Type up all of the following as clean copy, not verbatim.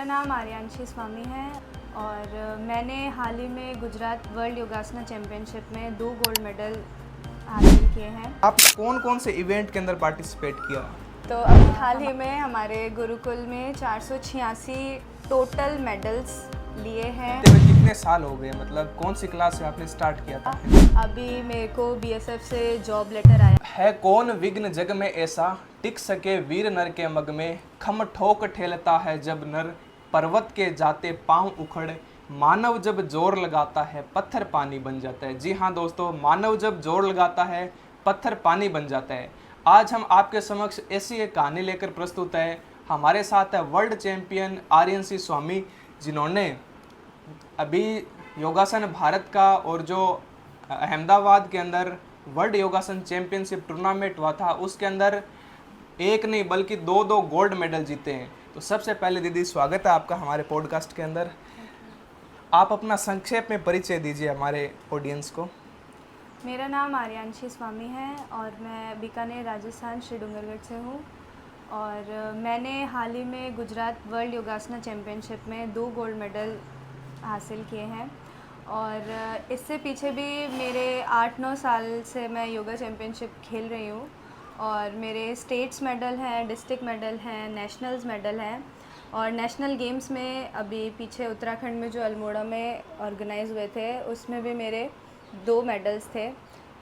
मेरा नाम आर्यांशी स्वामी है और मैंने हाल ही में गुजरात वर्ल्ड योगासना चैम्पियनशिप में 2 गोल्ड मेडल हासिल किए हैं। आप कौन कौन से इवेंट के अंदर पार्टिसिपेट किया? तो अभी हाल ही में हमारे गुरुकुल में 486 टोटल मेडल्स लिए हैं। तेरे कितने साल हो गए, मतलब कौन सी क्लास से आपने स्टार्ट किया था? अभी मेरे को बीएसएफ से जॉब लेटर आया है कौन विघ्न जग में ऐसा, टिक सके वीर नर के मग में, खम ठोक ठेलता है जब नर, पर्वत के जाते पांव उखड़, मानव जब जोर लगाता है पत्थर पानी बन जाता है। जी हाँ दोस्तों, मानव जब जोर लगाता है पत्थर पानी बन जाता है। आज हम आपके समक्ष ऐसी एक कहानी लेकर प्रस्तुत है। हमारे साथ है वर्ल्ड चैंपियन आर्यन स्वामी, जिन्होंने अभी योगासन भारत का और जो अहमदाबाद के अंदर वर्ल्ड योगासन चैंपियनशिप टूर्नामेंट हुआ था उसके अंदर एक नहीं बल्कि दो गोल्ड मेडल जीते हैं। तो सबसे पहले दीदी, स्वागत है आपका हमारे पॉडकास्ट के अंदर। आप अपना संक्षेप में परिचय दीजिए हमारे ऑडियंस को। मेरा नाम आर्यांशी स्वामी है और मैं बीकानेर राजस्थान श्री डूंगरगढ़ से हूँ और मैंने हाल ही में गुजरात वर्ल्ड योगासना चैम्पियनशिप में 2 गोल्ड मेडल हासिल किए हैं। और इससे पीछे भी मेरे 8-9 साल से मैं योगा चैम्पियनशिप खेल रही हूँ और मेरे स्टेट्स मेडल हैं, डिस्ट्रिक्ट मेडल हैं, नेशनल्स मेडल हैं। और नेशनल गेम्स में अभी पीछे उत्तराखंड में जो अल्मोड़ा में ऑर्गेनाइज हुए थे उसमें भी मेरे 2 मेडल्स थे।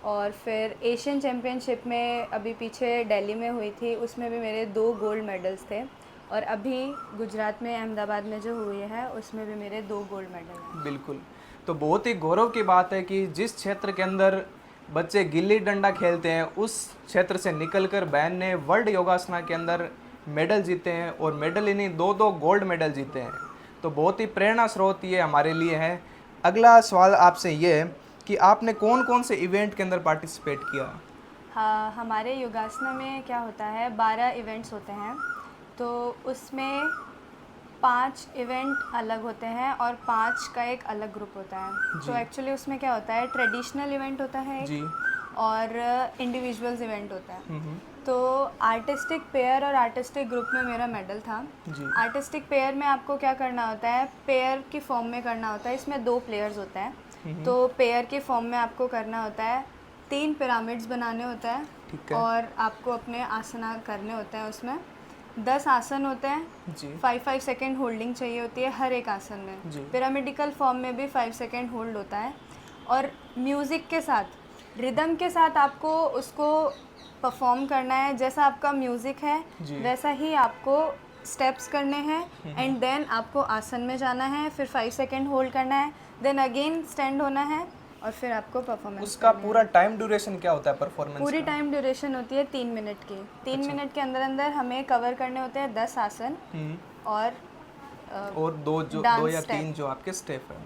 और फिर एशियन चैम्पियनशिप में अभी पीछे दिल्ली में हुई थी, उसमें भी मेरे 2 गोल्ड मेडल्स थे। और अभी गुजरात में अहमदाबाद में जो हुई है उसमें भी मेरे 2 गोल्ड मेडल हैं। बिल्कुल, तो बहुत ही गौरव की बात है कि जिस क्षेत्र के अंदर बच्चे गिल्ली डंडा खेलते हैं उस क्षेत्र से निकलकर बहन ने वर्ल्ड योगासना के अंदर मेडल जीते हैं और मेडल ही नहीं 2 गोल्ड मेडल जीते हैं। तो बहुत ही प्रेरणा स्रोत ये हमारे लिए है। अगला सवाल आपसे ये है कि आपने कौन कौन से इवेंट के अंदर पार्टिसिपेट किया? हाँ, हमारे योगासना में क्या होता है, 12 इवेंट्स होते हैं। तो उसमें 5 इवेंट अलग होते हैं और 5 का एक अलग ग्रुप होता है। तो एक्चुअली उसमें क्या होता है, ट्रेडिशनल इवेंट होता है जी। और इंडिविजुअल्स इवेंट होता है। तो आर्टिस्टिक पेयर और आर्टिस्टिक ग्रुप में मेरा मेडल था। आर्टिस्टिक पेयर में आपको क्या करना होता है, पेयर की फॉर्म में करना होता है। इसमें 2 प्लेयर्स होते हैं। तो पेयर के फॉर्म में आपको करना होता है, 3 पिरामिड्स बनाने होता है और आपको अपने आसना करने होते हैं। उसमें 10 आसन होते हैं। 5-5 सेकेंड होल्डिंग चाहिए होती है हर एक आसन में। पिरामिडिकल फॉर्म में भी 5 सेकेंड होल्ड होता है और म्यूज़िक के साथ, रिदम के साथ आपको उसको परफॉर्म करना है। जैसा आपका म्यूज़िक है वैसा ही आपको स्टेप्स करने हैं एंड देन आपको आसन में जाना है, फिर 5 सेकेंड होल्ड करना है, देन अगेन स्टैंड होना है और फिर आपको परफॉर्मेंस। उसका पूरा टाइम ड्यूरेशन क्या होता है परफॉर्मेंस? पूरी टाइम ड्यूरेशन होती है 3 मिनट की। 3 मिनट के अंदर अंदर हमें कवर करने होते हैं 10 आसन और 2 या 3 जो आपके स्टेप है।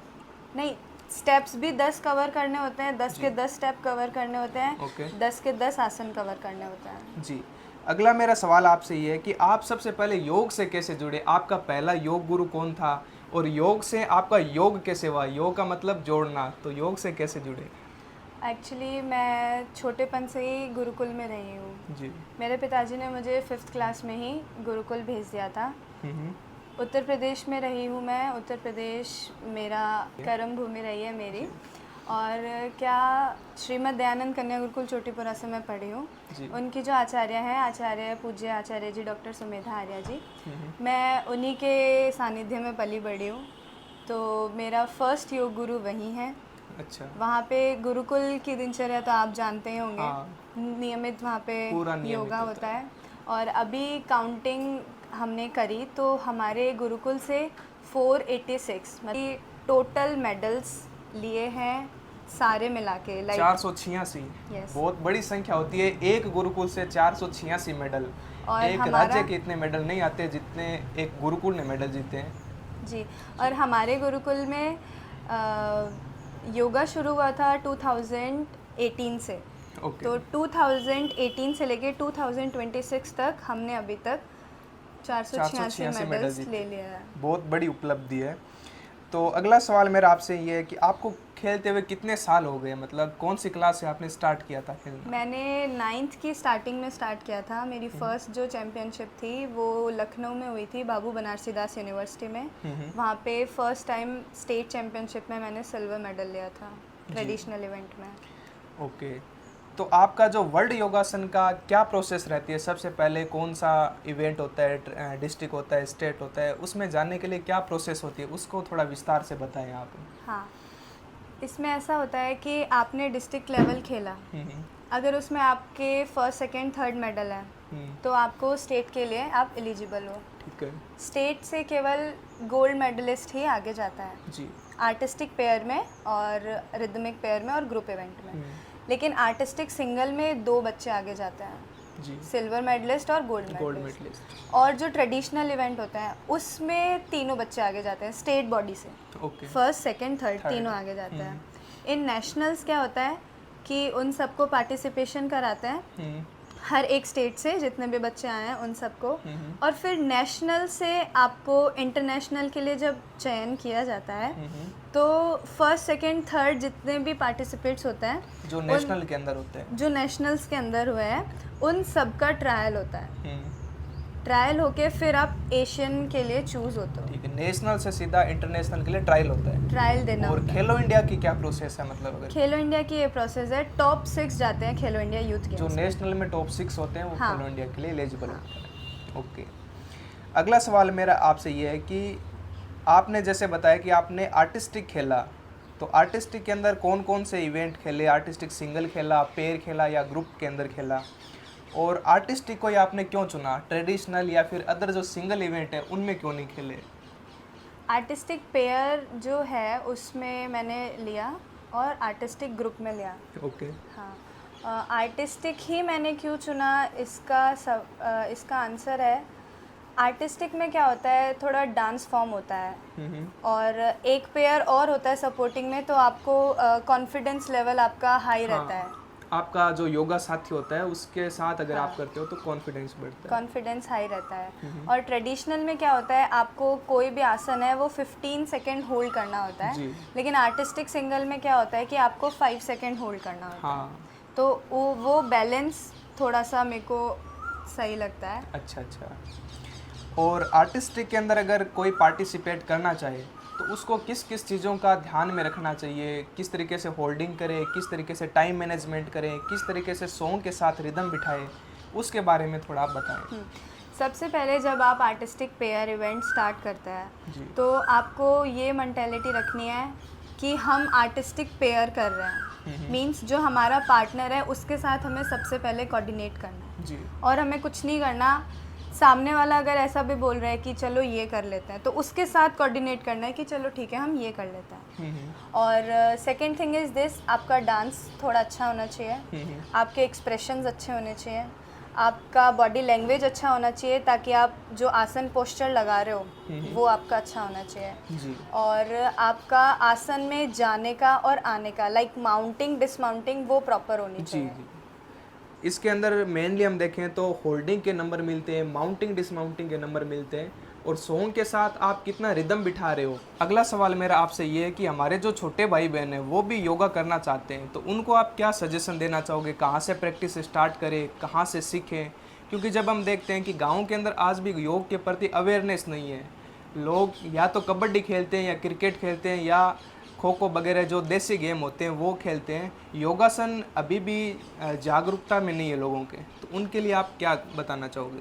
नहीं, स्टेप्स भी 10 कवर करने होते हैं। 10 के 10 स्टेप कवर करने होते हैं। 10 के 10 आसन कवर करने होते हैं। जी। अगला मेरा सवाल आपसे ये है कि आप सबसे पहले योग से कैसे जुड़े? आपका पहला योग गुरु कौन था और योग से आपका योग कैसे हुआ? योग का मतलब जोड़ना, तो योग से कैसे जुड़े? एक्चुअली मैं छोटेपन से ही गुरुकुल में रही हूँ जी। मेरे पिताजी ने मुझे 5th क्लास में ही गुरुकुल भेज दिया था। उत्तर प्रदेश में रही हूँ मैं। उत्तर प्रदेश मेरा कर्म भूमि रही है मेरी। और क्या श्रीमद् दयानंद कन्या गुरुकुल चोटीपुरा से मैं पढ़ी हूँ। उनकी जो आचार्य हैं, आचार्य पूज्य आचार्य जी डॉक्टर सुमेधा आर्या जी, मैं उन्हीं के सानिध्य में पली बड़ी हूँ। तो मेरा फर्स्ट योग गुरु वही हैं। अच्छा। वहाँ पे गुरुकुल की दिनचर्या तो आप जानते ही होंगे। नियमित वहाँ पे योगा होता है। और अभी काउंटिंग हमने करी तो हमारे गुरुकुल से 486 मतलब टोटल मेडल्स लिए हैं सारे मिला के। 486 बहुत बड़ी संख्या होती है। एक गुरुकुल से 486 मेडल। और एक राज्य के इतने मेडल नहीं आते जितने एक गुरुकुल ने मेडल जीते हैं जी। और हमारे गुरुकुल में योगा शुरू हुआ था 2018 से। तो 2018 से लेके 2026 तक हमने अभी तक 486 मेडल्स ले लिया है। बहुत बड़ी उपलब्धि है। तो अगला सवाल मेरा आपसे ये है कि आपको खेलते हुए कितने साल हो गए, मतलब कौन सी क्लास से आपने स्टार्ट किया था खेलना? मैंने 9th की स्टार्टिंग में स्टार्ट किया था। मेरी फर्स्ट जो चैम्पियनशिप थी वो लखनऊ में हुई थी, बाबू बनारसी दास यूनिवर्सिटी में। वहाँ पे फर्स्ट टाइम स्टेट चैम्पियनशिप में मैंने सिल्वर मेडल लिया था ट्रेडिशनल इवेंट में। ओके, तो आपका जो वर्ल्ड योगासन का क्या प्रोसेस रहती है? सबसे पहले कौन सा इवेंट होता है, डिस्ट्रिक्ट होता है, स्टेट होता है, उसमें जाने के लिए क्या प्रोसेस होती है, उसको थोड़ा विस्तार से बताएं आप। हाँ, इसमें ऐसा होता है कि आपने डिस्ट्रिक्ट लेवल खेला, अगर उसमें आपके फर्स्ट सेकंड थर्ड मेडल है तो आपको स्टेट के लिए आप एलिजिबल हो। ठीक है स्टेट से केवल गोल्ड मेडलिस्ट ही आगे जाता है जी। आर्टिस्टिक पेयर में और रिदमिक पेयर में और ग्रुप इवेंट में। लेकिन आर्टिस्टिक सिंगल में 2 बच्चे आगे जाते हैं जी, सिल्वर मेडलिस्ट और गोल्ड मेडलिस्ट। और जो ट्रेडिशनल इवेंट होता है उसमें तीनों बच्चे आगे जाते हैं स्टेट बॉडी से। ओके, फर्स्ट सेकंड थर्ड तीनों आगे जाते हैं। इन नेशनल्स क्या होता है कि उन सबको पार्टिसिपेशन कराते हैं, हर एक स्टेट से जितने भी बच्चे आए हैं उन सबको, और फिर नेशनल से आपको इंटरनेशनल के लिए जब चयन किया जाता है तो फर्स्ट सेकंड थर्ड जितने भी पार्टिसिपेट्स होते हैं जो नेशनल के अंदर होते हैं, जो नेशनल्स के अंदर हुए हैं उन सब का ट्रायल होता है। ट्रायल होके फिर आप एशियन के लिए चूज होते हो। ठीक है, नेशनल से सीधा इंटरनेशनल के लिए ट्रायल होता है, ट्रायल देना और होता है। खेलो इंडिया की क्या प्रोसेस है, मतलब अगर खेलो इंडिया की ये प्रोसेस है, टॉप 6 जाते हैं खेलो इंडिया यूथ जो गेम्स। नेशनल में टॉप 6 होते हैं वो हाँ। खेलो इंडिया के लिए एलिजिबल होते हैं। ओके, अगला सवाल मेरा आपसे ये है कि आपने जैसे बताया कि आपने आर्टिस्टिक खेला, तो आर्टिस्टिक के अंदर कौन कौन से इवेंट खेले? आर्टिस्टिक सिंगल खेला, पेयर खेला या ग्रुप के अंदर खेला? और आर्टिस्टिक को ही आपने क्यों चुना? ट्रेडिशनल या फिर अदर जो सिंगल इवेंट है उनमें क्यों नहीं खेले? आर्टिस्टिक पेयर जो है उसमें मैंने लिया और आर्टिस्टिक ग्रुप में लिया। ओके, हाँ, आर्टिस्टिक ही मैंने क्यों चुना इसका आंसर है, आर्टिस्टिक में क्या होता है थोड़ा डांस फॉर्म होता है और एक पेयर और होता है सपोर्टिंग में, तो आपको कॉन्फिडेंस लेवल आपका हाई रहता है। आपका जो योगा साथी होता है उसके साथ अगर आप करते हो तो कॉन्फिडेंस बढ़ता है, कॉन्फिडेंस हाई रहता है। और ट्रेडिशनल में क्या होता है, आपको कोई भी आसन है वो 15 सेकेंड होल्ड करना होता है, लेकिन आर्टिस्टिक सिंगल में क्या होता है कि आपको 5 सेकेंड होल्ड करना होता है। हाँ, तो वो बैलेंस थोड़ा सा मेरे को सही लगता है। अच्छा। और आर्टिस्टिक के अंदर अगर कोई पार्टिसिपेट करना चाहे तो उसको किस किस चीज़ों का ध्यान में रखना चाहिए? किस तरीके से होल्डिंग करे, किस तरीके से टाइम मैनेजमेंट करें, किस तरीके से सॉन्ग के साथ रिदम बिठाए, उसके बारे में थोड़ा आप बताएं। सबसे पहले जब आप आर्टिस्टिक पेयर इवेंट स्टार्ट करते हैं तो आपको ये मेंटालिटी रखनी है कि हम आर्टिस्टिक पेयर कर रहे हैं, मींस जो हमारा पार्टनर है उसके साथ हमें सबसे पहले कोऑर्डिनेट करना है जी। और हमें कुछ नहीं करना। सामने वाला अगर ऐसा भी बोल रहा है कि चलो ये कर लेते हैं तो उसके साथ कोऑर्डिनेट करना है कि चलो ठीक है हम ये कर लेते हैं। और सेकंड थिंग इज़ दिस, आपका डांस थोड़ा अच्छा होना चाहिए, आपके एक्सप्रेशंस अच्छे होने चाहिए, आपका बॉडी लैंग्वेज अच्छा होना चाहिए ताकि आप जो आसन पोस्चर लगा रहे हो वो आपका अच्छा होना चाहिए जी। और आपका आसन में जाने का और आने का लाइक माउंटिंग डिसमाउंटिंग वो प्रॉपर होनी चाहिए। जी। इसके अंदर मेनली हम देखें तो होल्डिंग के नंबर मिलते हैं, माउंटिंग डिसमाउंटिंग के नंबर मिलते हैं, और सॉन्ग के साथ आप कितना रिदम बिठा रहे हो। अगला सवाल मेरा आपसे ये है कि हमारे जो छोटे भाई बहन हैं वो भी योगा करना चाहते हैं, तो उनको आप क्या सजेशन देना चाहोगे? कहाँ से प्रैक्टिस स्टार्ट करें, कहाँ से सीखें? क्योंकि जब हम देखते हैं कि गाँव के अंदर आज भी योग के प्रति अवेयरनेस नहीं है, लोग या तो कबड्डी खेलते हैं या क्रिकेट खेलते हैं या खो खो वगैरह जो देसी गेम होते हैं वो खेलते हैं। योगासन अभी भी जागरूकता में नहीं है लोगों के, तो उनके लिए आप क्या बताना चाहोगे?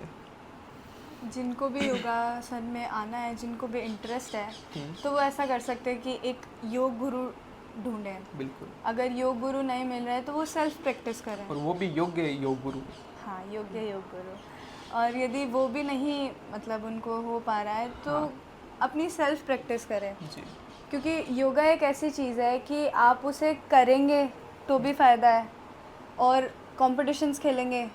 जिनको भी योगासन में आना है, जिनको भी इंटरेस्ट है तो वो ऐसा कर सकते हैं कि एक योग गुरु ढूंढें। बिल्कुल। अगर योग गुरु नहीं मिल रहा है तो वो सेल्फ प्रैक्टिस करें, और वो भी योग्य योग गुरु। हाँ, योग्य योग गुरु। और यदि वो भी नहीं मतलब उनको हो पा रहा है तो अपनी सेल्फ प्रैक्टिस करें जी। क्योंकि योगा एक ऐसी चीज़ है कि आप उसे करेंगे तो भी फ़ायदा है और कॉम्पिटिशंस खेलेंगे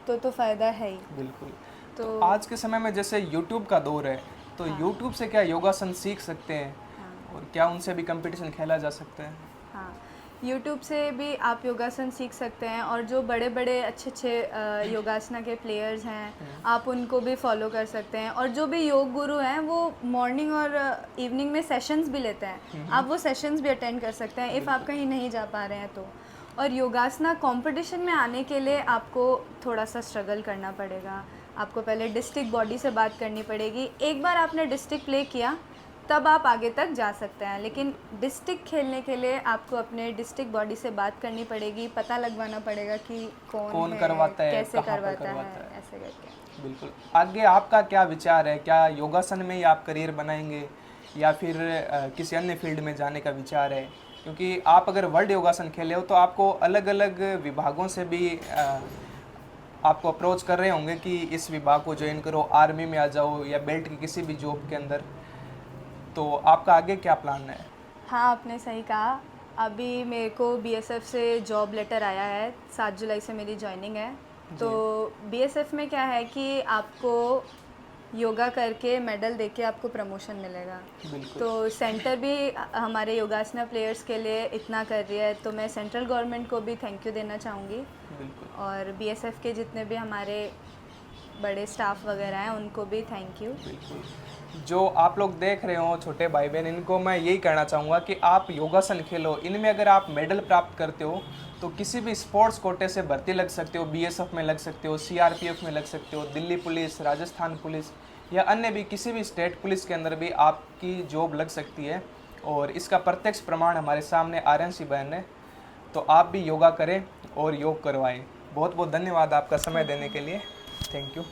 तो फ़ायदा है ही। बिल्कुल। तो आज के समय में जैसे यूट्यूब का दौर है, तो यूट्यूब से क्या योगासन सीख सकते हैं? और क्या उनसे भी कंपटीशन खेला जा सकता है? हाँ, यूट्यूब से भी आप योगासन सीख सकते हैं, और जो बड़े बड़े अच्छे अच्छे योगासना के प्लेयर्स हैं आप उनको भी फॉलो कर सकते हैं। और जो भी योग गुरु हैं वो मॉर्निंग और इवनिंग में सेशंस भी लेते हैं, आप वो सेशंस भी अटेंड कर सकते हैं इफ़ आप कहीं नहीं जा पा रहे हैं तो। और योगासना कंपटीशन में आने के लिए आपको थोड़ा सा स्ट्रगल करना पड़ेगा, आपको पहले डिस्ट्रिक्ट बॉडी से बात करनी पड़ेगी। एक बार आपने डिस्ट्रिक्ट प्ले किया तब आप आगे तक जा सकते हैं, लेकिन डिस्ट्रिक्ट खेलने के लिए आपको अपने डिस्ट्रिक्ट बॉडी से बात करनी पड़ेगी, पता लगवाना पड़ेगा कि कौन है, करवाता है, कैसे कहाँ पर करवाता करवाता है, ऐसे करके। बिल्कुल। आगे आपका क्या विचार है, क्या योगासन में ही आप करियर बनाएंगे या फिर किसी अन्य फील्ड में जाने का विचार है? क्योंकि आप अगर वर्ल्ड योगासन खेले हो तो आपको अलग अलग विभागों से भी आपको अप्रोच कर रहे होंगे कि इस विभाग को ज्वाइन करो, आर्मी में आ जाओ या बेल्ट की किसी भी जॉब के अंदर। तो आपका आगे क्या प्लान है? हाँ, आपने सही कहा। अभी मेरे को बीएसएफ से जॉब लेटर आया है, 7 जुलाई से मेरी जॉइनिंग है। तो बीएसएफ में क्या है कि आपको योगा करके मेडल देके आपको प्रमोशन मिलेगा। तो सेंटर भी हमारे योगासना प्लेयर्स के लिए इतना कर रही है, तो मैं सेंट्रल गवर्नमेंट को भी थैंक यू देना चाहूँगी, और बीएसएफ के जितने भी हमारे बड़े स्टाफ वगैरह हैं उनको भी थैंक यू। जो आप लोग देख रहे हो छोटे भाई बहन, इनको मैं यही कहना चाहूँगा कि आप योगासन खेलो, इनमें अगर आप मेडल प्राप्त करते हो तो किसी भी स्पोर्ट्स कोटे से भर्ती लग सकते हो, बीएसएफ में लग सकते हो, सीआरपीएफ में लग सकते हो, दिल्ली पुलिस, राजस्थान पुलिस या अन्य भी किसी भी स्टेट पुलिस के अंदर भी आपकी जॉब लग सकती है। और इसका प्रत्यक्ष प्रमाण हमारे सामने आर्यन बहन है। तो आप भी योगा करें और योग करवाएं। बहुत बहुत धन्यवाद आपका समय देने के लिए। Thank you.